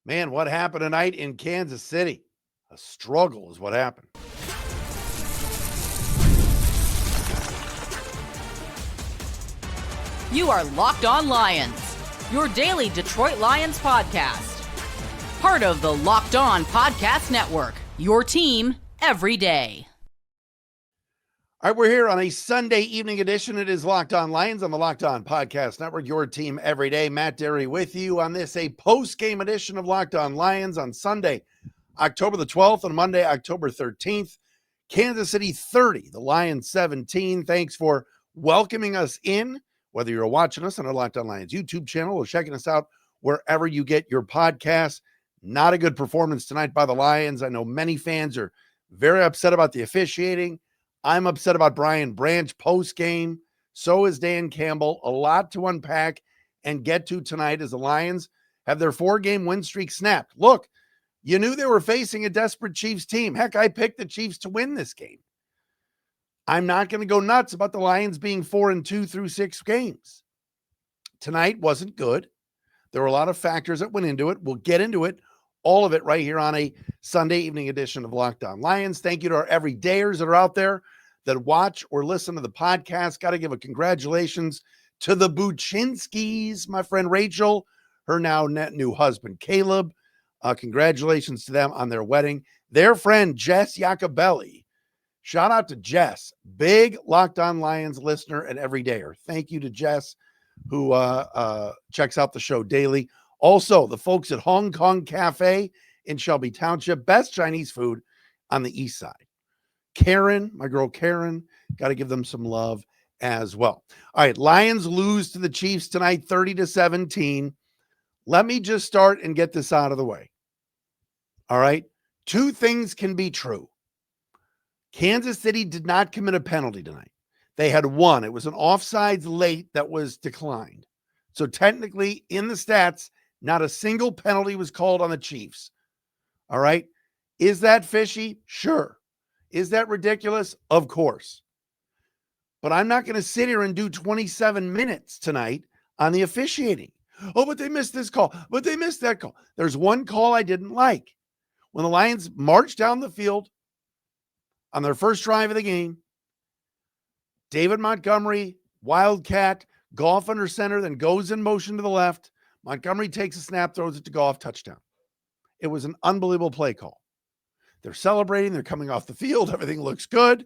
Man, what happened tonight in Kansas City? A struggle is what happened. You are Locked On Lions, your daily Detroit Lions podcast. Part of the Locked On Podcast Network, your team every day. All right, we're here on a Sunday evening edition. It is Locked On Lions on the Locked On Podcast Network, your team every day. Matt Dery with you on this, a post-game edition of Locked On Lions on Sunday, October the 12th, and Monday, October 13th. Kansas City 30, the Lions 17. Thanks for welcoming us in, whether you're watching us on our Locked On Lions YouTube channel or checking us out wherever you get your podcasts. Not a good performance tonight by the Lions. I know many fans are very upset about the officiating. I'm upset about Brian Branch post-game. So is Dan Campbell. A lot to unpack and get to tonight as the Lions have their 4-game win streak snapped. Look, you knew they were facing a desperate Chiefs team. Heck, I picked the Chiefs to win this game. I'm not going to go nuts about the Lions being 4-2 through 6 games. Tonight wasn't good. There were a lot of factors that went into it. We'll get into it, all of it right here on a Sunday evening edition of Locked On Lions. Thank you to our everydayers that are out there that watch or listen to the podcast. Got to give a congratulations to the Buchinskis, my friend Rachel, her now new husband Caleb. Congratulations to them on their wedding. Their friend Jess Iacobelli. Shout out to Jess, big Locked On Lions listener and everydayer. Thank you to Jess, who checks out the show daily. Also, the folks at Hong Kong Cafe in Shelby Township, best Chinese food on the east side. Karen, my girl Karen, got to give them some love as well. All right, Lions lose to the Chiefs tonight, 30-17. Let me just start and get this out of the way. All right, 2 things can be true. Kansas City did not commit a penalty tonight. They had one. It was an offsides late that was declined. So technically, in the stats, not a single penalty was called on the Chiefs. All right. Is that fishy? Sure. Is that ridiculous? Of course. But I'm not going to sit here and do 27 minutes tonight on the officiating. Oh, but they missed this call. But they missed that call. There's one call I didn't like. When the Lions marched down the field on their first drive of the game, David Montgomery, Wildcat, Goff under center, then goes in motion to the left. Montgomery takes a snap, throws it to Goff, touchdown. It was an unbelievable play call. They're celebrating. They're coming off the field. Everything looks good.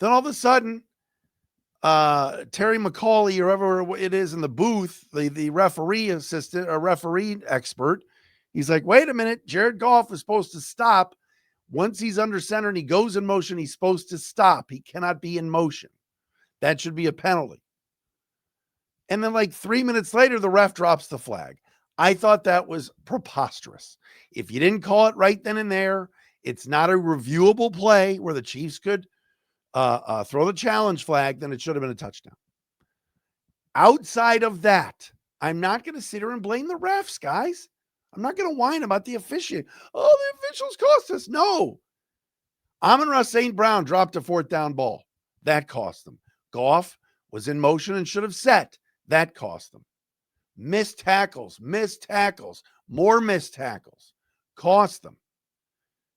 Then all of a sudden, Terry McCauley, or whoever it is in the booth, the referee assistant or referee expert, he's like, wait a minute. Jared Goff is supposed to stop. Once he's under center and he goes in motion, he's supposed to stop. He cannot be in motion. That should be a penalty. And then like 3 minutes later, the ref drops the flag. I thought that was preposterous. If you didn't call it right then and there, it's not a reviewable play where the Chiefs could throw the challenge flag, then it should have been a touchdown. Outside of that, I'm not going to sit here and blame the refs, guys. I'm not going to whine about the officiating. Oh, the officials cost us. No. Amon-Ra St. Brown dropped a 4th down ball. That cost them. Goff was in motion and should have set. That cost them. Missed tackles, more missed tackles. Cost them.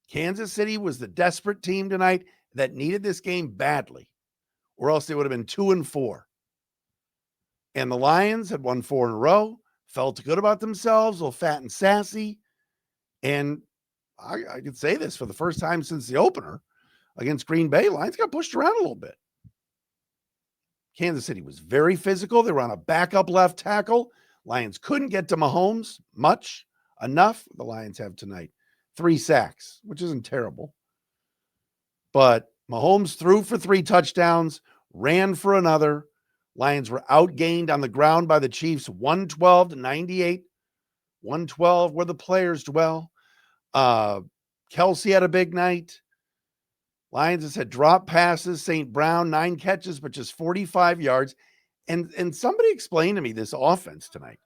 Kansas City was the desperate team tonight that needed this game badly, or else they would have been 2-4. And the Lions had won 4 in a row, felt good about themselves, a little fat and sassy. And I could say this for the first time since the opener against Green Bay, Lions got pushed around a little bit. Kansas City was very physical. They were on a backup left tackle. Lions couldn't get to Mahomes enough. The Lions have tonight 3 sacks, which isn't terrible. But Mahomes threw for 3 touchdowns, ran for another. Lions were outgained on the ground by the Chiefs, 112-98. 112 where the players dwell. Kelsey had a big night. Lions has had drop passes. St. Brown, 9 catches, but just 45 yards. And somebody explained to me this offense tonight.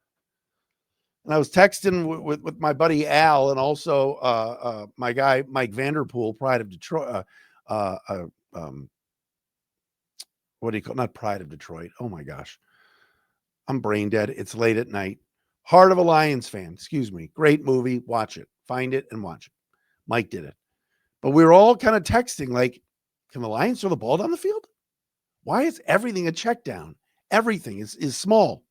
And I was texting with my buddy Al and also my guy Mike Vanderpool, Pride of Detroit. What do you call? Not Pride of Detroit. Oh my gosh, I'm brain dead. It's late at night. Heart of a Lions fan, excuse me. Great movie. Watch it. Find it and watch it. Mike did it. But we were all kind of texting like, can the Lions throw the ball down the field? Why is everything a check down? Everything is small.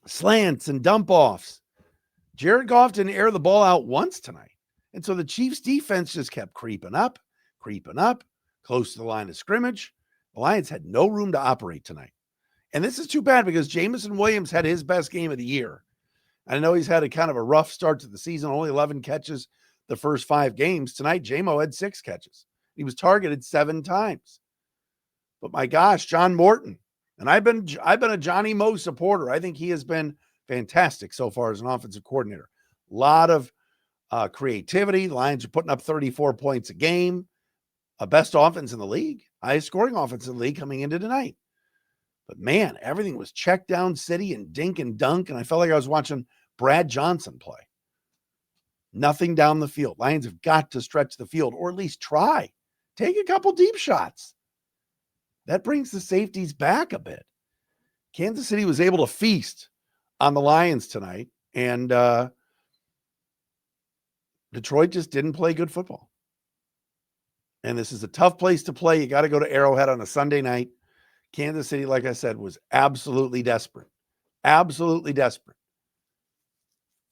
Slants and dump offs. Jared Goff didn't air the ball out once tonight. And so the Chiefs defense just kept creeping up, close to the line of scrimmage. The Lions had no room to operate tonight. And this is too bad because Jameson Williams had his best game of the year. I know he's had a kind of a rough start to the season, only 11 catches the first 5 games. Tonight, J-Mo had 6 catches. He was targeted 7 times. But my gosh, John Morton, and I've been a Johnny Moe supporter. I think he has been fantastic so far as an offensive coordinator. A lot of creativity. The Lions are putting up 34 points a game. A best offense in the league. Highest scoring offense in the league coming into tonight. But man, everything was check down city and dink and dunk. And I felt like I was watching Brad Johnson play. Nothing down the field. Lions have got to stretch the field or at least try. Take a couple deep shots. That brings the safeties back a bit. Kansas City was able to feast on the Lions tonight. And Detroit just didn't play good football. And this is a tough place to play. You got to go to Arrowhead on a Sunday night. Kansas City, like I said, was absolutely desperate. Absolutely desperate.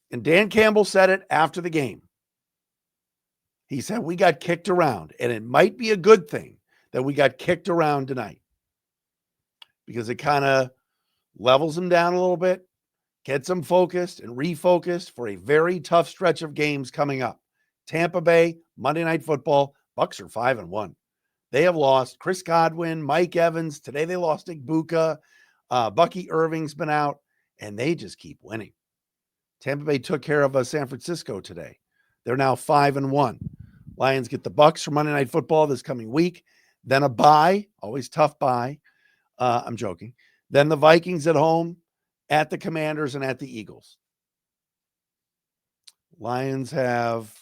And Dan Campbell said it after the game. He said, we got kicked around, and it might be a good thing that we got kicked around tonight because it kind of levels them down a little bit, gets them focused and refocused for a very tough stretch of games coming up. Tampa Bay, Monday Night Football, Bucs are 5-1. They have lost Chris Godwin, Mike Evans. Today they lost Igbuka. Bucky Irving's been out, and they just keep winning. Tampa Bay took care of San Francisco today. They're now 5-1. Lions get the Bucs for Monday Night Football this coming week. Then a bye, always tough bye. I'm joking. Then the Vikings at home, at the Commanders, and at the Eagles. Lions have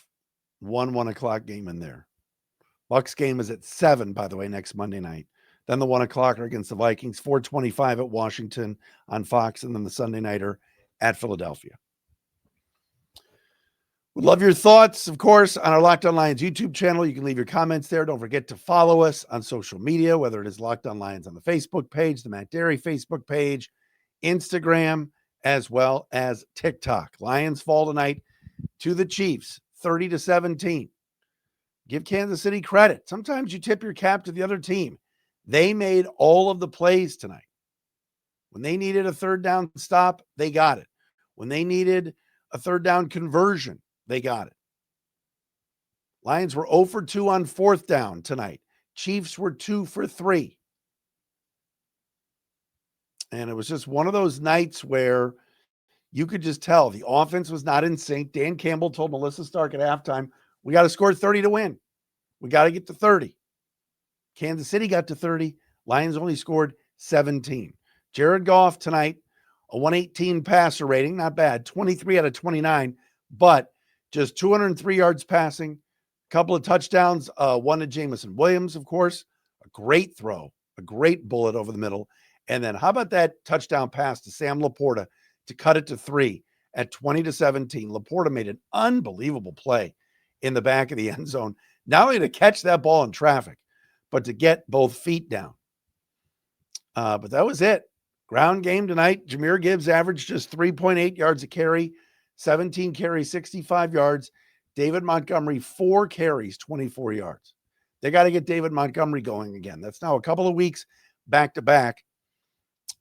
1 o'clock game in there. Bucs game is at 7, by the way, next Monday night. Then the 1 o'clocker against the Vikings, 4:25 at Washington on Fox, and then the Sunday nighter at Philadelphia. We'd love your thoughts, of course, on our Locked On Lions YouTube channel. You can leave your comments there. Don't forget to follow us on social media, whether it is Locked On Lions on the Facebook page, the Matt Dery Facebook page, Instagram, as well as TikTok. Lions fall tonight to the Chiefs, 30-17. Give Kansas City credit. Sometimes you tip your cap to the other team. They made all of the plays tonight. When they needed a third down stop, they got it. When they needed a third down conversion, they got it. Lions were 0 for 2 on 4th down tonight. Chiefs were 2 for 3. And it was just one of those nights where you could just tell the offense was not in sync. Dan Campbell told Melissa Stark at halftime, we got to score 30 to win. We got to get to 30. Kansas City got to 30. Lions only scored 17. Jared Goff tonight, a 118 passer rating, not bad, 23 out of 29, but just 203 yards passing, a couple of touchdowns, one to Jameson Williams, of course, a great throw, a great bullet over the middle. And then how about that touchdown pass to Sam Laporta to cut it to 3 at 20-17. Laporta made an unbelievable play in the back of the end zone, not only to catch that ball in traffic, but to get both feet down. But that was it. Ground game tonight. Jahmyr Gibbs averaged just 3.8 yards a carry, 17 carries, 65 yards. David Montgomery, 4 carries, 24 yards. They got to get David Montgomery going again. That's now a couple of weeks back-to-back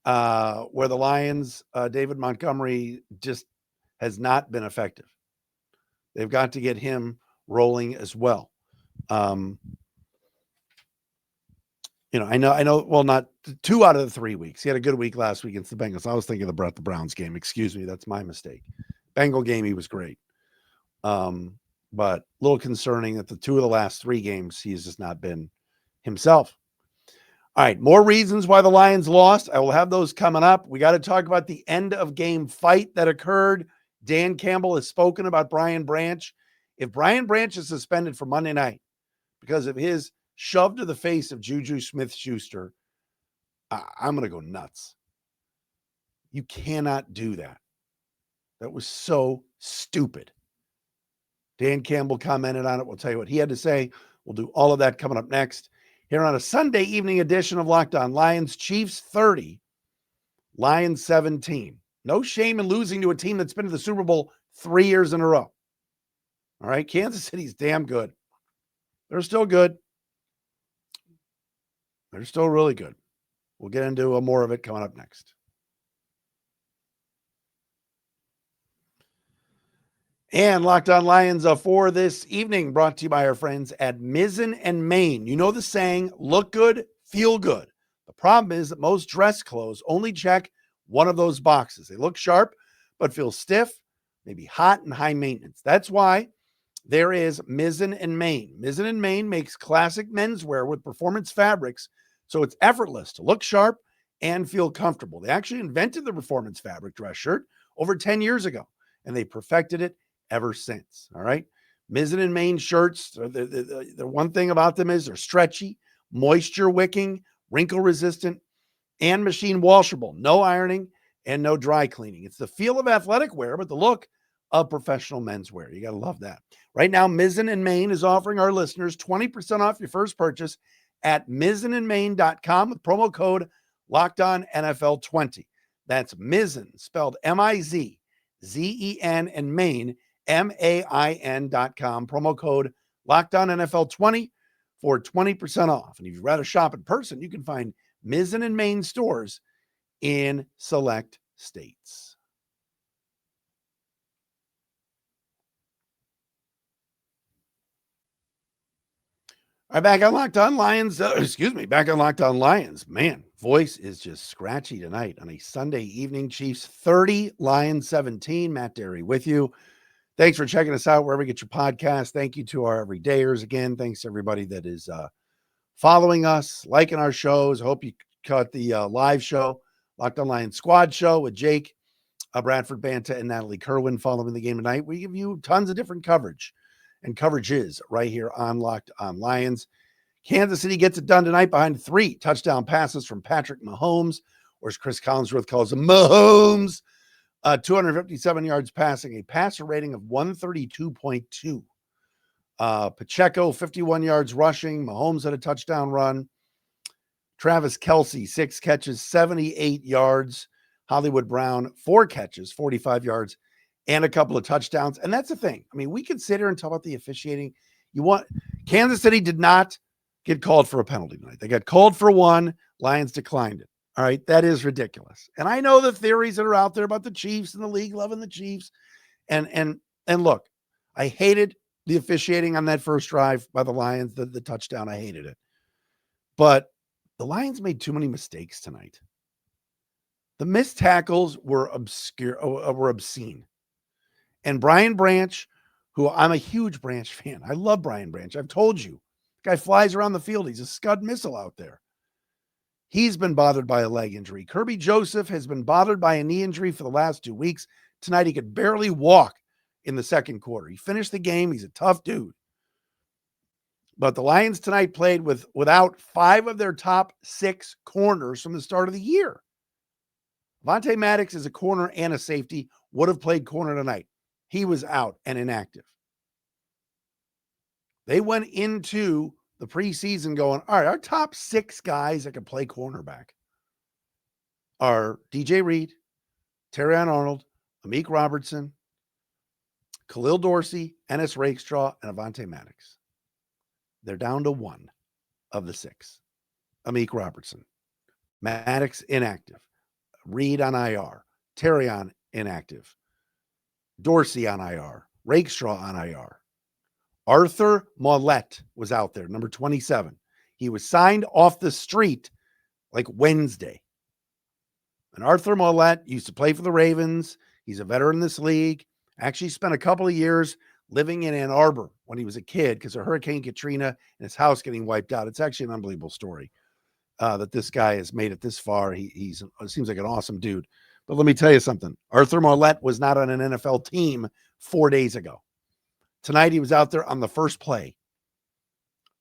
where the Lions, David Montgomery just has not been effective. They've got to get him rolling as well. I know, well, not 2 out of the 3 weeks. He had a good week last week against the Bengals. I was thinking of the Browns game. Excuse me. That's my mistake. Bengal game, he was great. But a little concerning that the 2 of the last 3 games, he's just not been himself. All right. More reasons why the Lions lost. I will have those coming up. We got to talk about the end of game fight that occurred. Dan Campbell has spoken about Brian Branch. If Brian Branch is suspended for Monday night because of his shove to the face of Juju Smith-Schuster, I'm going to go nuts. You cannot do that. That was so stupid. Dan Campbell commented on it. We'll tell you what he had to say. We'll do all of that coming up next here on a Sunday evening edition of Locked On Lions. Chiefs 30, Lions 17. No shame in losing to a team that's been to the Super Bowl 3 years in a row. All right, Kansas City's damn good. They're still good. They're still really good. We'll get into more of it coming up next. And Locked On Lions for this evening, brought to you by our friends at Mizzen and Main. You know the saying, look good, feel good. The problem is that most dress clothes only check one of those boxes. They look sharp, but feel stiff, maybe hot and high maintenance. That's why there is Mizzen and Main. Mizzen and Main makes classic menswear with performance fabrics, so it's effortless to look sharp and feel comfortable. They actually invented the performance fabric dress shirt over 10 years ago, and they perfected it ever since. All right. Mizzen and Main shirts, the one thing about them is they're stretchy, moisture wicking, wrinkle resistant, and machine washable. No ironing and no dry cleaning. It's the feel of athletic wear, but the look of professional menswear. You got to love that. Right now, Mizzen and Main is offering our listeners 20% off your first purchase at mizzenandmain.com with promo code LOCKEDONNFL20. That's Mizzen, spelled MIZZEN, and Main, MAIN.com. Promo code LOCKEDONNFL20 for 20% off. And if you'd rather shop in person, you can find Mizzen and Main stores in select states. All right, back on Locked On Lions. Back on Locked On Lions. Man, voice is just scratchy tonight on a Sunday evening. Chiefs 30, Lions 17. Matt Dery with you. Thanks for checking us out wherever you get your podcast. Thank you to our everydayers. Again, thanks to everybody that is following us, liking our shows. I hope you caught the live show, Locked On Lions Squad show with Jake, Bradford Banta, and Natalie Kerwin following the game tonight. We give you tons of different coverage and coverages right here on Locked On Lions. Kansas City gets it done tonight behind 3 touchdown passes from Patrick Mahomes, or as Chris Collinsworth calls him, Mahomes. 257 yards passing, a passer rating of 132.2. Pacheco, 51 yards rushing. Mahomes had a touchdown run. Travis Kelce, 6 catches, 78 yards. Hollywood Brown, 4 catches, 45 yards, and a couple of touchdowns. And that's the thing. I mean, we could sit here and talk about the officiating. Kansas City did not get called for a penalty tonight. They got called for one. Lions declined it. All right, that is ridiculous. And I know the theories that are out there about the Chiefs and the league loving the Chiefs. And look, I hated the officiating on that first drive by the Lions, the touchdown. I hated it. But the Lions made too many mistakes tonight. The missed tackles were obscene. And Brian Branch, who I'm a huge Branch fan. I love Brian Branch. I've told you. The guy flies around the field. He's a Scud missile out there. He's been bothered by a leg injury. Kirby Joseph has been bothered by a knee injury for the last 2 weeks. Tonight, he could barely walk in the second quarter. He finished the game. He's a tough dude. But the Lions tonight played without 5 of their top 6 corners from the start of the year. Vontae Maddox is a corner and a safety, would have played corner tonight. He was out and inactive. They went into the preseason going, all right, our top 6 guys that can play cornerback are DJ Reed, Terrion Arnold, Amik Robertson, Khalil Dorsey, Ennis Rakestraw, and Avonte Maddox. They're down to 1 of the 6. Amik Robertson. Maddox inactive. Reed on IR. Terrion inactive. Dorsey on IR. Rakestraw on IR. Arthur Mollett was out there, number 27. He was signed off the street like Wednesday. And Arthur Mollett used to play for the Ravens. He's a veteran in this league. Actually spent a couple of years living in Ann Arbor when he was a kid because of Hurricane Katrina and his house getting wiped out. It's actually an unbelievable story that this guy has made it this far. He seems like an awesome dude. But let me tell you something. Arthur Mollett was not on an NFL team 4 days ago. Tonight, he was out there on the first play.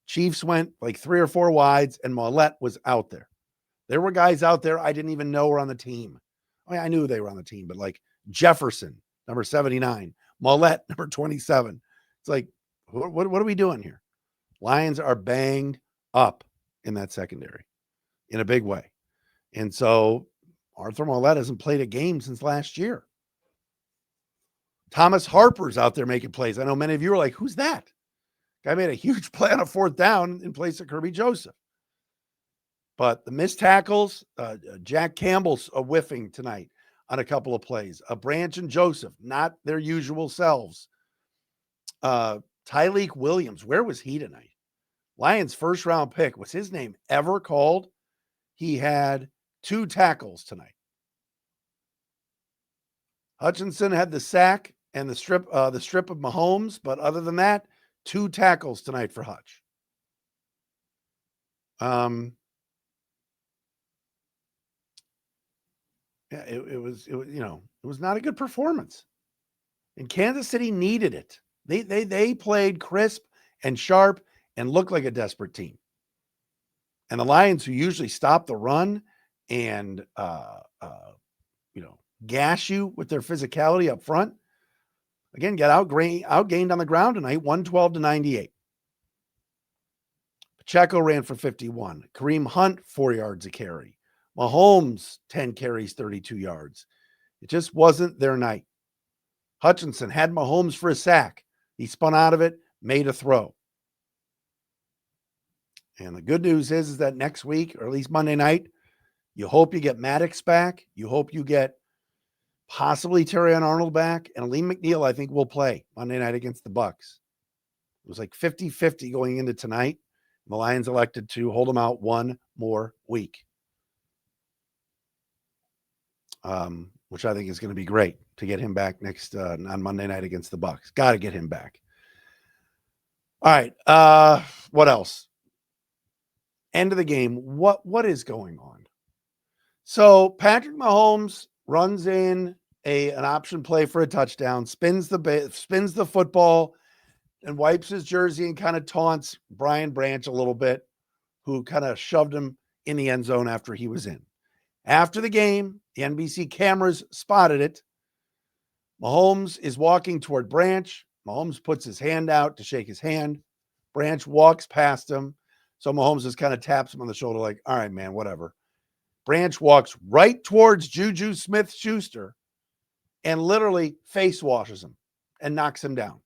Chiefs went like 3 or 4 wides, and Mollett was out there. There were guys out there I didn't even know were on the team. I mean, I knew they were on the team, but like Jefferson, number 79, Mollett, number 27. It's like, what are we doing here? Lions are banged up in that secondary in a big way. And so Arthur Mollett hasn't played a game since last year. Thomas Harper's out there making plays. I know many of you are like, who's that? Guy made a huge play on a fourth down in place of Kirby Joseph. But the missed tackles, Jack Campbell's whiffing tonight on a couple of plays. Branch and Joseph, not their usual selves. Tyleek Williams, where was he tonight? Lions' first round pick. Was his name ever called? He had 2 tackles tonight. Hutchinson had the sack and the strip of Mahomes, but other than that, 2 tackles tonight for Hutch. Yeah, it was not a good performance. And Kansas City needed it. They played crisp and sharp and looked like a desperate team. And the Lions, who usually stop the run and gash you with their physicality up front, again, got outgained on the ground tonight, 112-98. Pacheco ran for 51. Kareem Hunt, 4 yards a carry. Mahomes, 10 carries, 32 yards. It just wasn't their night. Hutchinson had Mahomes for a sack. He spun out of it, made a throw. And the good news is that next week, or at least Monday night, you hope you get Maddox back. You hope you get possibly Terrion Arnold back. And Lee McNeil, I think, will play Monday night against the Bucs. It was like 50-50 going into tonight. The Lions elected to hold him out one more week, which I think is going to be great to get him back next on Monday night against the Bucs. Got to get him back. All right. What else? End of the game. What is going on? So Patrick Mahomes runs in an option play for a touchdown, spins the football, and wipes his jersey and kind of taunts Brian Branch a little bit, who kind of shoved him in the end zone after he was in. After the game, the NBC cameras spotted it. Mahomes is walking toward Branch. Mahomes puts his hand out to shake his hand. Branch walks past him. So Mahomes just kind of taps him on the shoulder like, all right, man, whatever. Branch walks right towards Juju Smith-Schuster and literally face washes him and knocks him down.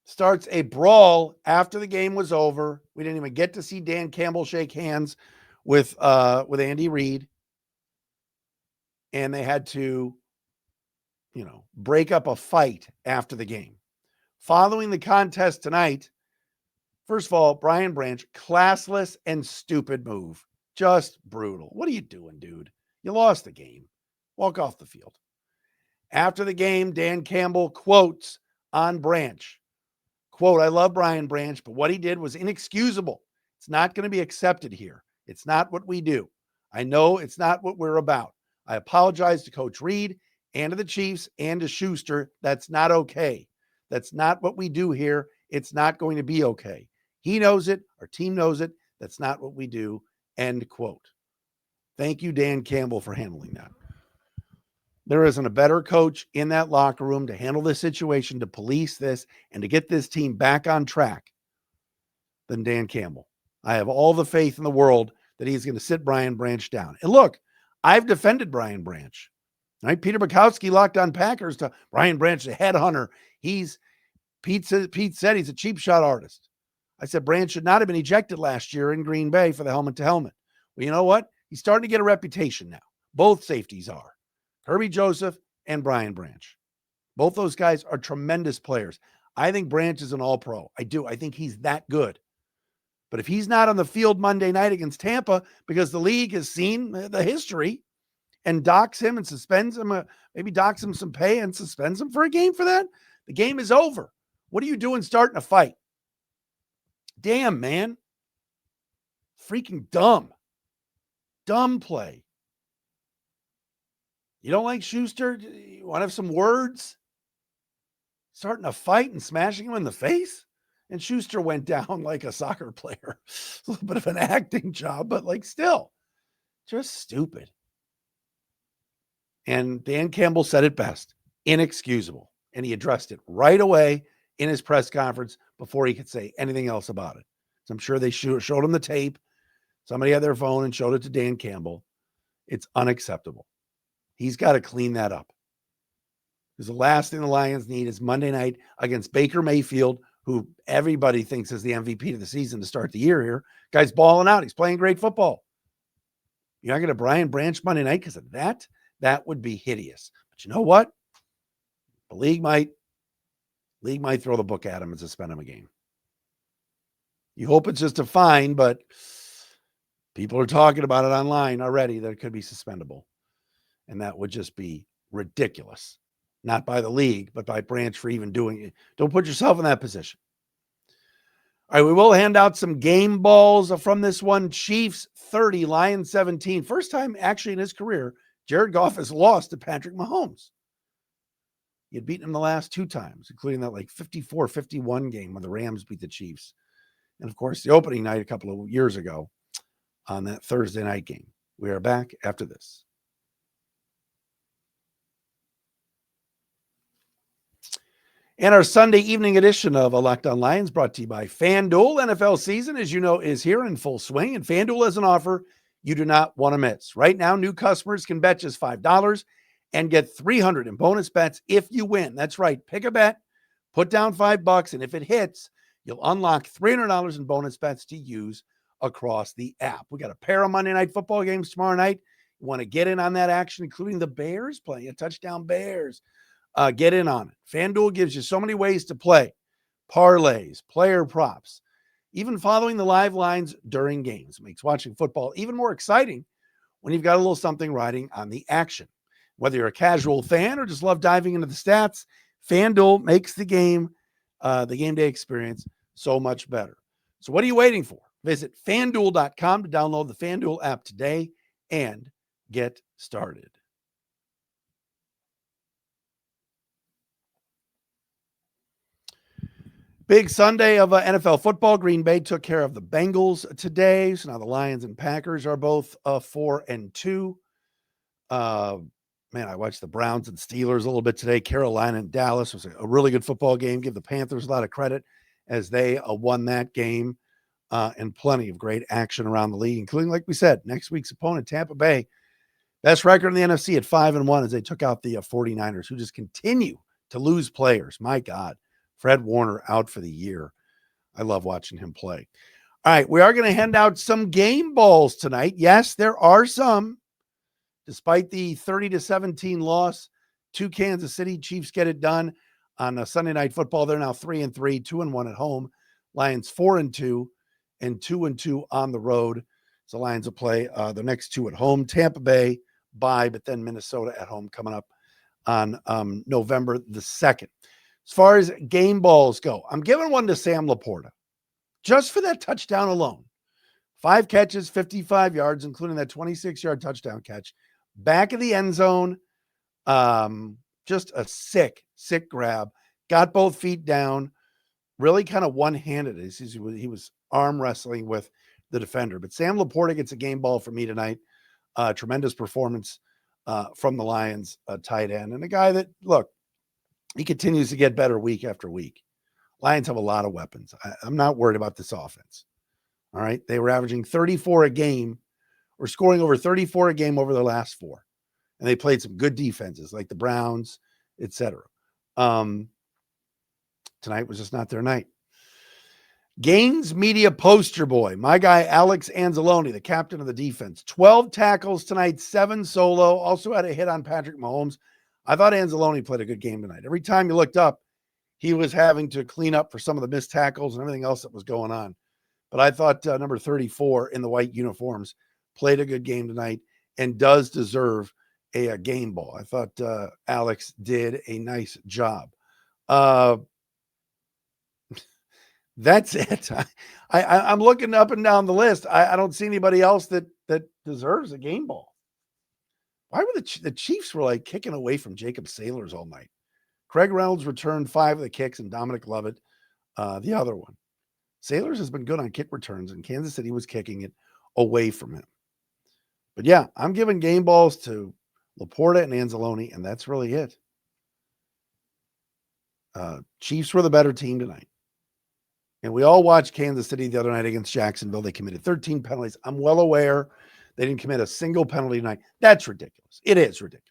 Starts a brawl after the game was over. We didn't even get to see Dan Campbell shake hands with Andy Reid. And they had to, break up a fight after the game. Following the contest tonight, first of all, Brian Branch, classless and stupid move. Just brutal. What are you doing, dude? You lost the game. Walk off the field. After the game, Dan Campbell quotes on Branch. Quote, I love Brian Branch, but what he did was inexcusable. It's not going to be accepted here. It's not what we do. I know it's not what we're about. I apologize to Coach Reid and to the Chiefs and to Schuster. That's not okay. That's not what we do here. It's not going to be okay. He knows it. Our team knows it. That's not what we do. End quote. Thank you, Dan Campbell, for handling that. There isn't a better coach in that locker room to handle this situation, to police this, and to get this team back on track than Dan Campbell. I have all the faith in the world that he's going to sit Brian Branch down. And look, I've defended Brian Branch. Right? Peter Bukowski, Locked On Packers, to Brian Branch, the headhunter. Pete said he's a cheap shot artist. I said Branch should not have been ejected last year in Green Bay for the helmet to helmet. Well, you know what? He's starting to get a reputation now. Both safeties are. Kirby Joseph and Brian Branch. Both those guys are tremendous players. I think Branch is an all-pro. I do. I think he's that good. But if he's not on the field Monday night against Tampa because the league has seen the history and docks him and suspends him, maybe docks him some pay and suspends him for a game for that, the game is over. What are you doing starting a fight? Damn, man. Freaking dumb. Dumb play. You don't like Schuster? You want to have some words? Starting a fight and smashing him in the face? And Schuster went down like a soccer player. A little bit of an acting job, but still, just stupid. And Dan Campbell said it best, inexcusable. And he addressed it right away in his press conference before he could say anything else about it. So I'm sure they showed him the tape. Somebody had their phone and showed it to Dan Campbell. It's unacceptable. He's got to clean that up. Because the last thing the Lions need is Monday night against Baker Mayfield, who everybody thinks is the MVP of the season to start the year here. Guy's balling out. He's playing great football. You're not going to Brian Branch Monday night because of that? That would be hideous. But you know what? The league might throw the book at him and suspend him a game. You hope it's just a fine, but people are talking about it online already that it could be suspendable. And that would just be ridiculous. Not by the league, but by Branch for even doing it. Don't put yourself in that position. All right, we will hand out some game balls from this one. Chiefs 30, Lions 17. First time actually in his career, Jared Goff has lost to Patrick Mahomes. He had beaten him the last 2 times, including that 54-51 game when the Rams beat the Chiefs. And of course, the opening night a couple of years ago on that Thursday night game. We are back after this. And our Sunday evening edition of Locked On Lions brought to you by FanDuel. NFL season, as you know, is here in full swing, and FanDuel has an offer you do not want to miss. Right now, new customers can bet just $5 and get $300 in bonus bets if you win. That's right. Pick a bet, put down $5, and if it hits, you'll unlock $300 in bonus bets to use across the app. We got a pair of Monday Night Football games tomorrow night. You want to get in on that action, including the Bears playing a touchdown Bears. Get in on it. FanDuel gives you so many ways to play. Parlays, player props, even following the live lines during games. Makes watching football even more exciting when you've got a little something riding on the action. Whether you're a casual fan or just love diving into the stats, FanDuel makes the game day experience so much better. So what are you waiting for? Visit FanDuel.com to download the FanDuel app today and get started. Big Sunday of NFL football. Green Bay took care of the Bengals today. So now the Lions and Packers are both 4-2. Man, I watched the Browns and Steelers a little bit today. Carolina and Dallas was a really good football game. Give the Panthers a lot of credit as they won that game. And plenty of great action around the league, including, like we said, next week's opponent, Tampa Bay. Best record in the NFC at 5-1 as they took out the 49ers, who just continue to lose players. My God. Fred Warner out for the year. I love watching him play. All right, we are going to hand out some game balls tonight. Yes, there are some. Despite the 30-17 loss to Kansas City, Chiefs get it done on Sunday Night Football. They're now 3-3, 2-1 at home. Lions 4-2 and 2-2 on the road. So Lions will play the next 2 at home. Tampa Bay bye, but then Minnesota at home coming up on November the 2nd. As far as game balls go, I'm giving one to Sam Laporta just for that touchdown alone. 5 catches, 55 yards, including that 26-yard touchdown catch. Back of the end zone. Just a sick grab. Got both feet down. Really kind of one-handed. He was arm wrestling with the defender. But Sam Laporta gets a game ball for me tonight. Tremendous performance from the Lions tight end. And a guy that, look, he continues to get better week after week. Lions have a lot of weapons. I'm not worried about this offense. All right. They were averaging 34 a game or scoring over 34 a game over their last 4. And they played some good defenses like the Browns, etc. Tonight was just not their night. Gaines Media poster boy, my guy Alex Anzalone, the captain of the defense. 12 tackles tonight, 7 solo. Also had a hit on Patrick Mahomes. I thought Anzalone played a good game tonight. Every time you looked up, he was having to clean up for some of the missed tackles and everything else that was going on. But I thought number 34 in the white uniforms played a good game tonight and does deserve a game ball. I thought Alex did a nice job. That's it. I'm looking up and down the list. I don't see anybody else that deserves a game ball. Why were the Chiefs were like kicking away from Jacob Sailors all night? Craig Reynolds returned 5 of the kicks and Dominic Lovett the other one. Sailors has been good on kick returns, and Kansas City was kicking it away from him. But yeah, I'm giving game balls to Laporta and Anzalone, and that's really it. Chiefs were the better team tonight. And we all watched Kansas City the other night against Jacksonville. They committed 13 penalties. I'm well aware they didn't commit a single penalty tonight. That's ridiculous. It is ridiculous.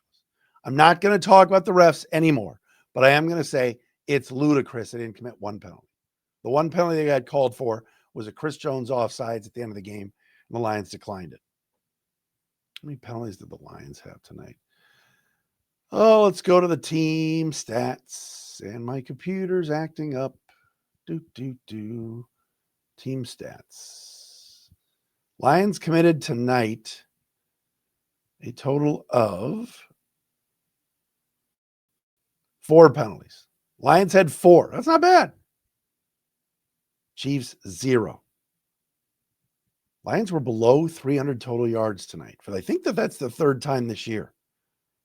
I'm not going to talk about the refs anymore, but I am going to say it's ludicrous they didn't commit one penalty. The one penalty they got called for was a Chris Jones offsides at the end of the game, and the Lions declined it. How many penalties did the Lions have tonight? Oh, let's go to the team stats. And my computer's acting up. Team stats. Lions committed tonight a total of 4 penalties. Lions had 4. That's not bad. Chiefs 0. Lions were below 300 total yards tonight. I think that's the 3rd time this year.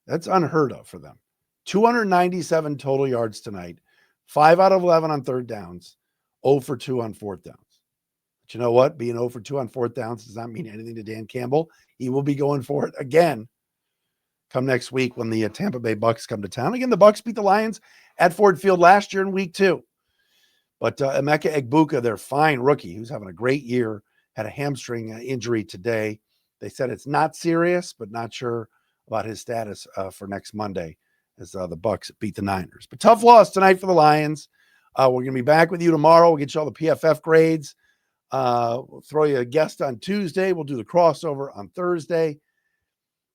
That's unheard of for them. 297 total yards tonight. 5 out of 11 on 3rd downs, 0 for 2 on 4th downs. But you know what? Being 0 for 2 on 4th downs does not mean anything to Dan Campbell. He will be going for it again come next week when the Tampa Bay Bucks come to town. Again, the Bucks beat the Lions at Ford Field last year in week 2. But Emeka Egbuka, their fine rookie, who's having a great year, had a hamstring injury today. They said it's not serious, but not sure about his status for next Monday as the Bucks beat the Niners. But tough loss tonight for the Lions. We're going to be back with you tomorrow. We'll get you all the PFF grades. We'll throw you a guest on Tuesday. We'll do the crossover on Thursday.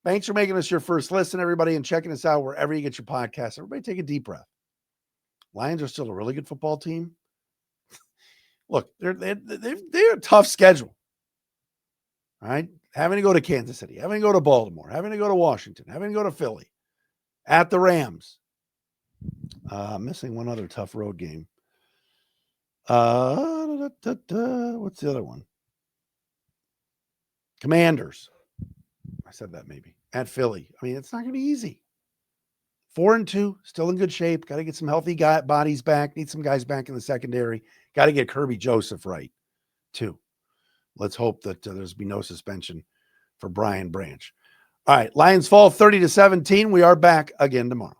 Thanks for making us your first listen, everybody, and checking us out wherever you get your podcasts. Everybody take a deep breath. Lions are still a really good football team. Look, they're a tough schedule. All right? Having to go to Kansas City, having to go to Baltimore, having to go to Washington, having to go to Philly, at the Rams. Missing one other tough road game. What's the other one? Commanders. I said that maybe. At Philly. I mean, it's not going to be easy. 4-2, still in good shape. Got to get some healthy bodies back. Need some guys back in the secondary. Got to get Kirby Joseph right, too. Let's hope that there's be no suspension for Brian Branch. All right, Lions fall 30-17. We are back again tomorrow.